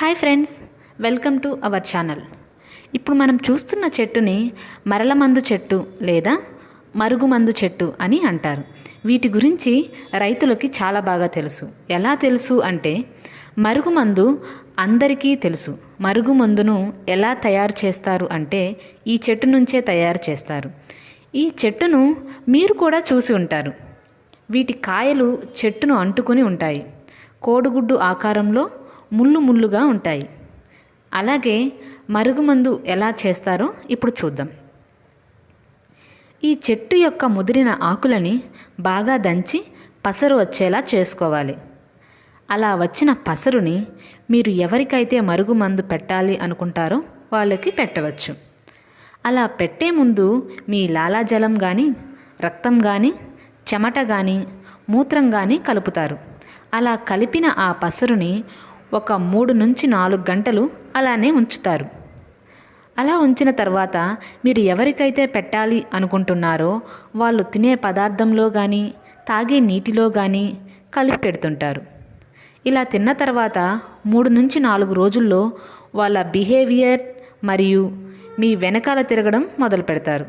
Hi friends, welcome to our channel. ఇప్పుడు మనం చూస్తున్న చెట్టుని మరలమందు చెట్టు లేదా మరుగుమందు చెట్టు అని అంటారు. వీటి గురించి రైతులకి చాలా బాగా తెలుసు. ఎలా తెలుసు అంటే మరుగుమందు అందరికీ తెలుసు. మరుగుమందును ఎలా తయారు చేస్తారు అంటే ఈ చెట్టు నుంచే తయారు చేస్తారు. ఈ చెట్టును మీరు కూడా చూసి ఉంటారు. వీటి కాయలు చెట్టును అంటుకొని ఉంటాయి. కోడిగుడ్డు ఆకారంలో ముళ్ళు ముళ్ళుగా ఉంటాయి. అలాగే మరుగుమందు ఎలా చేస్తారో ఇప్పుడు చూద్దాం. ఈ చెట్టు యొక్క ముదిరిన ఆకులని బాగా దంచి పసరు వచ్చేలా చేసుకోవాలి. అలా వచ్చిన పసరుని మీరు ఎవరికైతే మరుగుమందు పెట్టాలి అనుకుంటారో వాళ్ళకి పెట్టవచ్చు. అలా పెట్టే ముందు మీ లాలాజలం కానీ, రక్తం కానీ, చెమట కానీ, మూత్రం కానీ కలుపుతారు. అలా కలిపిన ఆ పసరుని ఒక 3 నుంచి 4 గంటలు అలానే ఉంచుతారు. అలా ఉంచిన తర్వాత మీరు ఎవరికైతే పెట్టాలి అనుకుంటున్నారో వాళ్ళు తినే పదార్థంలో కానీ, తాగే నీటిలో కానీ కలిపి పెడుతుంటారు. ఇలా తిన్న తర్వాత 3 నుంచి 4 రోజుల్లో వాళ్ళ బిహేవియర్ మరియు మీ వెనకాల తిరగడం మొదలు పెడతారు.